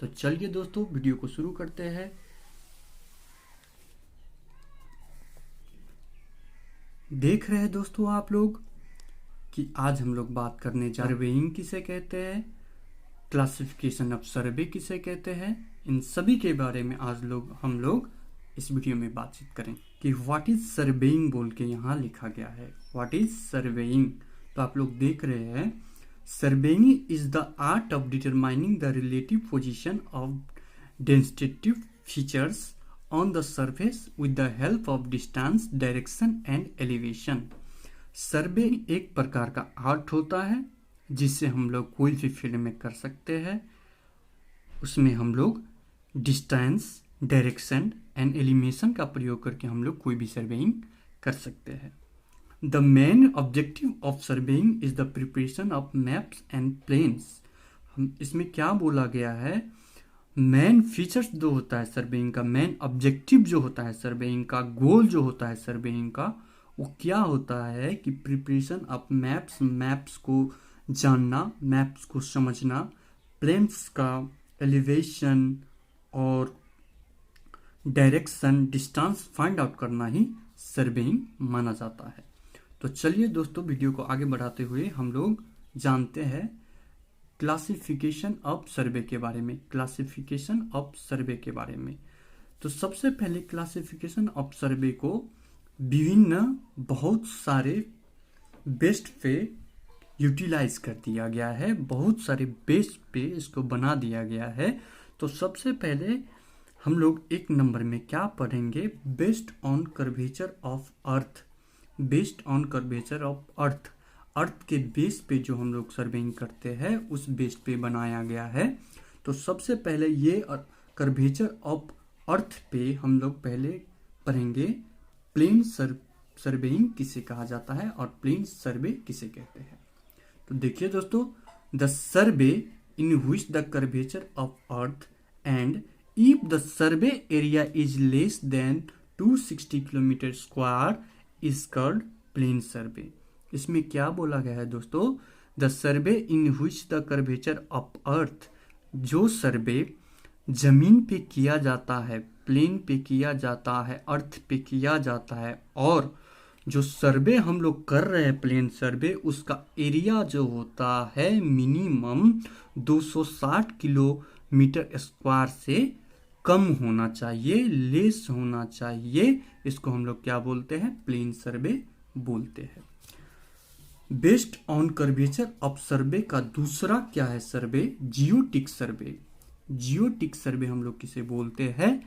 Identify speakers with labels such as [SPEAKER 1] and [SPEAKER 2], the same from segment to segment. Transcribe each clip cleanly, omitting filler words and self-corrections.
[SPEAKER 1] तो चलिए दोस्तों वीडियो को शुरू करते हैं। देख रहे हैं दोस्तों आप लोग कि आज हम लोग बात करने जा सर्वेइंग किसे कहते हैं, क्लासिफिकेशन ऑफ सर्वे किसे कहते हैं, इन सभी के बारे में आज हम लोग इस वीडियो में बातचीत करें कि व्हाट इज सर्वेइंग बोल के यहाँ लिखा गया है। व्हाट इज सर्वेइंग, तो आप लोग देख रहे हैं surveying is the art of determining the relative position of distinctive features on the surface with the help of distance, direction and elevation। सर्वे एक प्रकार का आर्ट होता है जिससे हम लोग कोई भी फील्ड में कर सकते हैं। उसमें हम लोग डिस्टेंस, डायरेक्शन एंड एलिवेशन का प्रयोग करके हम लोग कोई भी सर्वेइंग कर सकते हैं। The main objective of surveying is the preparation of maps and plans. इसमें क्या बोला गया है, मेन फीचर्स जो होता है सर्वेइंग का, मेन ऑब्जेक्टिव जो होता है सर्वेइंग का, गोल जो होता है सर्वेइंग का, वो क्या होता है कि प्रिपरेशन ऑफ मैप्स, मैप्स को जानना, मैप्स को समझना, प्लेन्स का एलिवेशन और डायरेक्शन, डिस्टेंस फाइंड आउट करना ही सर्वेइंग माना जाता है। तो चलिए दोस्तों वीडियो को आगे बढ़ाते हुए हम लोग जानते हैं क्लासिफिकेशन ऑफ सर्वे के बारे में। क्लासिफिकेशन ऑफ सर्वे के बारे में तो सबसे पहले क्लासिफिकेशन ऑफ सर्वे को विभिन्न बहुत सारे बेस्ट पे यूटिलाइज कर दिया गया है, बहुत सारे बेस्ट पे इसको बना दिया गया है। तो सबसे पहले हम लोग एक नंबर में क्या पढ़ेंगे, based on curvature of earth. Based on curvature of earth, earth के बेस पे जो हम लोग सर्वेइंग करते हैं उस बेस पे बनाया गया है। तो सबसे पहले ये कर्वेचर ऑफ अर्थ पे हम लोग पहले पढ़ेंगे प्लेन सर्वेइंग किसे कहा जाता है और प्लेन सर्वे किसे कहते हैं। तो देखिए दोस्तों, the survey in which the curvature of earth and if the survey area is less than 260 kilometre square is called plane survey. इसमें क्या बोला गया है दोस्तों, the survey in which the curvature of earth, जो सर्वे जमीन पे किया जाता है, प्लेन पे किया जाता है, अर्थ पे किया जाता है, और जो सर्वे हम लोग कर रहे हैं प्लेन सर्वे, उसका एरिया जो होता है मिनिमम 260 किलोमीटर स्क्वायर से कम होना चाहिए, लेस होना चाहिए। इसको हम लोग क्या बोलते हैं, प्लेन सर्वे बोलते हैं। बेस्ड ऑन कर्वेचर ऑफ सर्वे का दूसरा क्या है सर्वे, जियोटिक सर्वे। जियोटिक सर्वे हम लोग किसे बोलते हैं,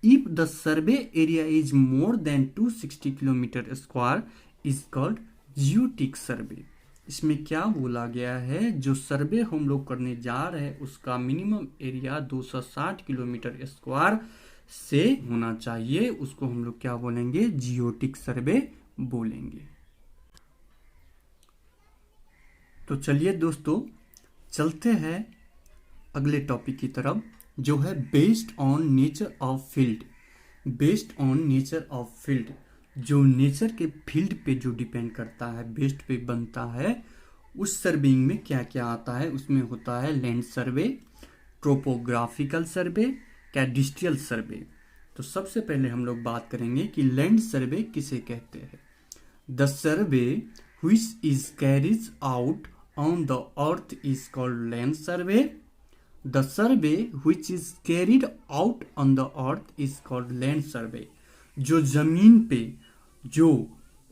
[SPEAKER 1] if the survey area is more than 260 kilometre square is called geodetic survey. इसमें क्या बोला गया है, जो सर्वे हम लोग करने जा रहे हैं उसका मिनिमम एरिया 260 किलोमीटर स्क्वायर से होना चाहिए, उसको हम लोग क्या बोलेंगे, जियोटिक सर्वे बोलेंगे। तो चलिए दोस्तों चलते हैं अगले टॉपिक की तरफ, जो है based on nature of field. Based on nature of field, जो नेचर के फील्ड पे जो डिपेंड करता है, बेस्ड पे बनता है, उस सर्वेइंग में क्या क्या आता है। उसमें होता है लैंड सर्वे, ट्रोपोग्राफिकल सर्वे, कैडिस्ट्रियल सर्वे। तो सबसे पहले हम लोग बात करेंगे कि लैंड सर्वे किसे कहते हैं। The survey which is carries out on the earth is called land survey. The survey which is carried out on the earth is called land survey। जो जमीन पे, जो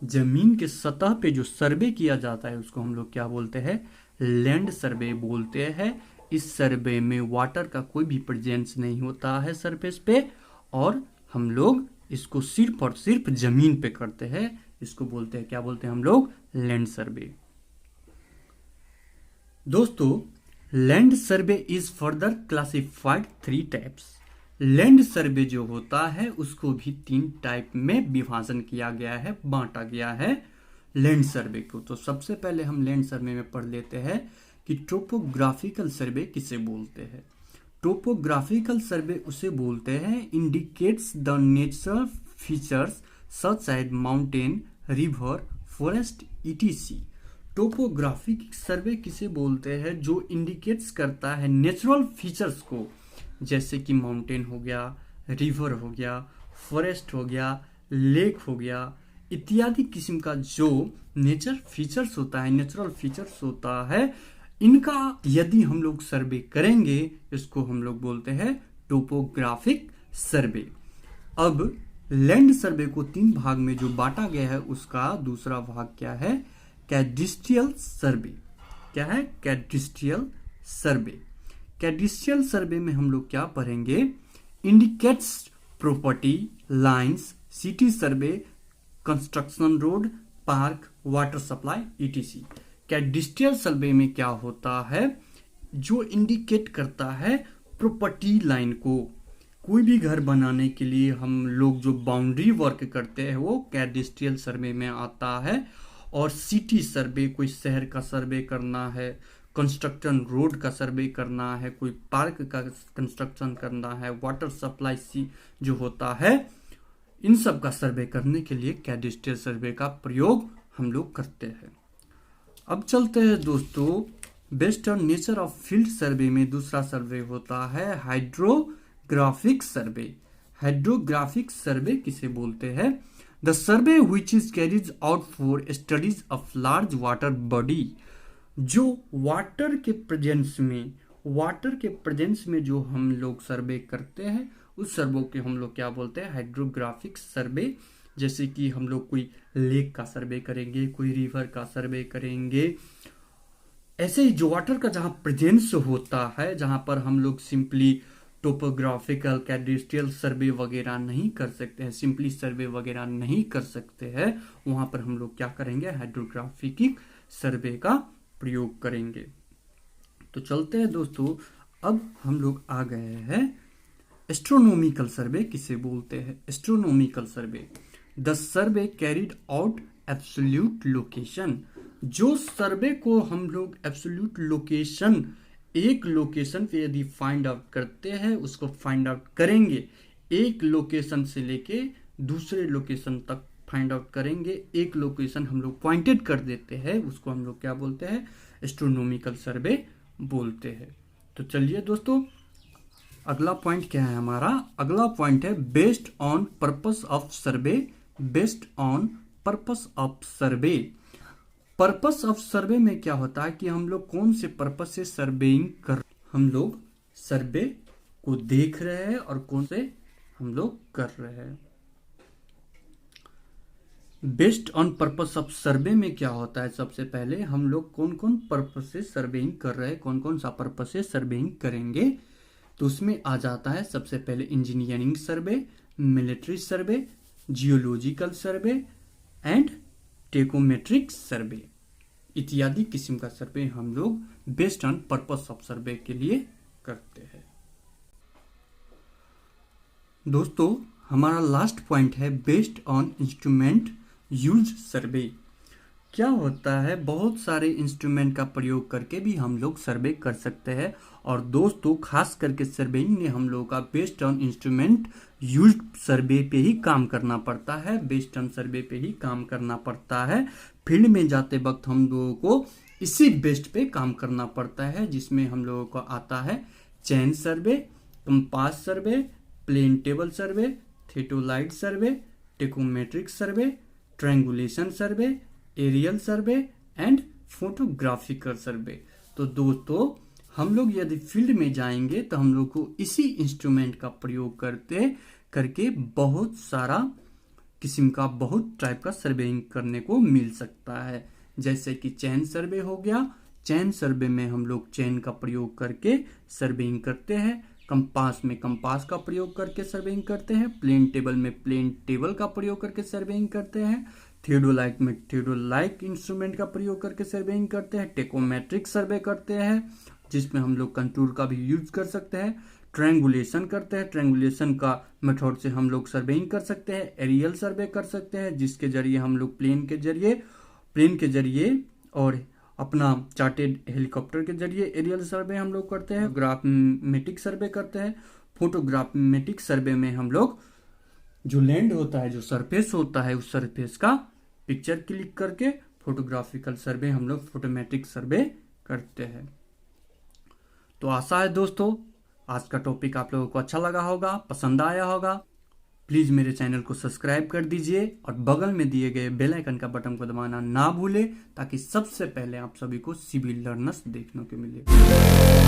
[SPEAKER 1] जमीन के सतह पे जो सर्वे किया जाता है उसको हम लोग क्या बोलते हैं, लैंड सर्वे बोलते हैं। इस सर्वे में वाटर का कोई भी प्रेजेंस नहीं होता है सरफेस पे, और हम लोग इसको सिर्फ और सिर्फ जमीन पे करते हैं। इसको बोलते हैं, क्या बोलते हैं हम लोग, लैंड सर्वे। दोस्तों land survey is further classified 3 types. Land survey जो होता है उसको भी 3 टाइप में विभाजन किया गया है, बांटा गया है लैंड सर्वे को। तो सबसे पहले हम लैंड सर्वे में पढ़ लेते हैं कि टोपोग्राफिकल सर्वे किसे बोलते हैं। टोपोग्राफिकल सर्वे उसे बोलते हैं indicates the natural features such as mountain, river, forest etc। Topographic survey किसे बोलते हैं, जो इंडिकेट्स करता है नेचुरल फीचर्स को, जैसे कि माउंटेन हो गया, रिवर हो गया, फॉरेस्ट हो गया, लेक हो गया, इत्यादि किस्म का जो नेचुरल फीचर्स होता है, इनका यदि हम लोग सर्वे करेंगे, इसको हम लोग बोलते हैं टोपोग्राफिक सर्वे। अब लैंड सर्वे को 3 भाग में जो बांटा गया है, उसका दूसरा भाग क्या है? कैडेस्ट्रियल सर्वे। क्या है? कैडेस्ट्रियल सर्वे। कैडेस्ट्रियल सर्वे में हम लोग क्या पढ़ेंगे? Indicates property lines, city survey, construction road, park, water supply, ETC. Cadastral survey में क्या होता है? जो इंडिकेट करता है प्रॉपर्टी लाइन को। कोई भी घर बनाने के लिए हम लोग जो बाउंड्री वर्क करते हैं वो कैडेस्ट्रियल सर्वे में आता है। और सिटी सर्वे, कोई शहर का सर्वे करना है, कंस्ट्रक्शन रोड का सर्वे करना है, कोई पार्क का कंस्ट्रक्शन करना है, वाटर सप्लाई जो होता है, इन सब का सर्वे करने के लिए कैडेस्ट्रियल सर्वे का प्रयोग हम लोग करते हैं। अब चलते हैं दोस्तों, based on nature of field survey में दूसरा सर्वे होता है हाइड्रोग्राफिक सर्वे। हाइड्रोग्राफिक सर्वे किसे बोलते हैं? The survey which is carries out for studies of large water body. जो वाटर के प्रेजेंस में जो हम लोग सर्वे करते हैं, उस सर्वे के हम लोग क्या बोलते हैं? हाइड्रोग्राफिक सर्वे। जैसे कि हम लोग कोई लेक का सर्वे करेंगे, कोई रिवर का सर्वे करेंगे, ऐसे ही जो वाटर का जहां प्रेजेंस होता है, जहां पर हम लोग सिंपली टोपोग्राफिकल कैडेस्ट्रियल सर्वे वगैरह नहीं कर सकते हैं, सिंपली सर्वे वगैरह नहीं कर सकते हैं, वहां पर हम लोग क्या करेंगे? हाइड्रोग्राफिक सर्वे का प्रयोग करेंगे। तो चलते हैं दोस्तों, अब हम लोग आ गए हैं एस्ट्रोनॉमिकल सर्वे किसे बोलते हैं? Astronomical survey, the survey carried out absolute location. जो सर्वे को हम लोग एब्सोल्यूट लोकेशन, एक लोकेशन पे यदि फाइंड आउट करते हैं, उसको फाइंड आउट करेंगे, एक लोकेशन से लेके दूसरे लोकेशन तक फाइंड आउट करेंगे, एक लोकेशन हम लोग पॉइंटेड कर देते हैं, उसको हम लोग क्या बोलते हैं? एस्ट्रोनॉमिकल सर्वे बोलते हैं। तो चलिए दोस्तों, अगला पॉइंट क्या है हमारा? अगला पॉइंट है based on purpose of survey. Based on purpose of survey. Purpose of सर्वे में क्या होता है कि हम लोग कौन से पर्पस से सर्वेइंग कर, हम लोग सर्वे को देख रहे हैं और कौन से हम लोग कर रहे हैं। बेस्ड ऑन पर्पस ऑफ सर्वे में क्या होता है? सबसे पहले हम लोग कौन कौन पर्पस से सर्वेइंग कर रहे हैं, कौन कौन सा पर्पस से सर्वेइंग करेंगे, तो उसमें आ जाता है सबसे पहले engineering survey, military survey, geological survey and tacheometric survey इत्यादि किस्म का सर्वे हम लोग based on purpose of survey के लिए करते हैं। दोस्तों, हमारा लास्ट पॉइंट है based on instrument use survey. क्या होता है? बहुत सारे इंस्ट्रूमेंट का प्रयोग करके भी हम लोग सर्वे कर सकते हैं। और दोस्तों, खास करके सर्वेइंग ने हम लोगों का बेस्ड ऑन इंस्ट्रूमेंट यूज सर्वे पे ही काम करना पड़ता है, बेस्ड ऑन सर्वे पे ही काम करना पड़ता है। फील्ड में जाते वक्त हम लोगों को इसी बेस्ड पे काम करना पड़ता है, जिसमें हम लोगों को आता है chain survey, compass survey, plane table survey, theodolite survey, tacheometric survey, triangulation survey, aerial survey and photographical survey. तो दोस्तों, हम लोग यदि फील्ड में जाएंगे तो हम लोग को इसी इंस्ट्रूमेंट का प्रयोग करके बहुत सारा किस्म का, बहुत टाइप का सर्वेइंग करने को मिल सकता है। जैसे कि चेन सर्वे हो गया, चेन सर्वे में हम लोग चेन का प्रयोग करके सर्वेइंग करते हैं, कंपास में कंपास का प्रयोग करके सर्वेइंग करते हैं, प्लेन टेबल में प्लेन टेबल का प्रयोग करके सर्वेइंग करते हैं, थियोडोलाइट में थियोडोलाइट इंस्ट्रूमेंट का प्रयोग करके सर्वेइंग करते हैं, टेकोमेट्रिक सर्वे करते हैं जिसमें हम लोग कंटूर का भी यूज कर सकते हैं, ट्रायंगुलेशन करते हैं, ट्रायंगुलेशन का मेथड से हम लोग सर्वेइंग कर सकते हैं, एरियल सर्वे कर सकते हैं जिसके जरिए हम लोग प्लेन के जरिए और अपना चार्टेड हेलीकॉप्टर के जरिए एरियल सर्वे हम लोग करते हैं, ग्राफमेटिक सर्वे करते हैं। फोटोग्राफमेटिक सर्वे में हम लोग जो लैंड होता है, जो सरफेस होता है, उस सरफेस का पिक्चर क्लिक करके फोटोग्राफिकल सर्वे हम लोग फोटोमेट्रिक सर्वे करते हैं। तो आशा है दोस्तों आज का टॉपिक आप लोगों को अच्छा लगा होगा, पसंद आया होगा। प्लीज़ मेरे चैनल को सब्सक्राइब कर दीजिए और बगल में दिए गए बेल आइकन का बटन को दबाना ना भूलें, ताकि सबसे पहले आप सभी को सिविल लर्नर्स देखने को मिले।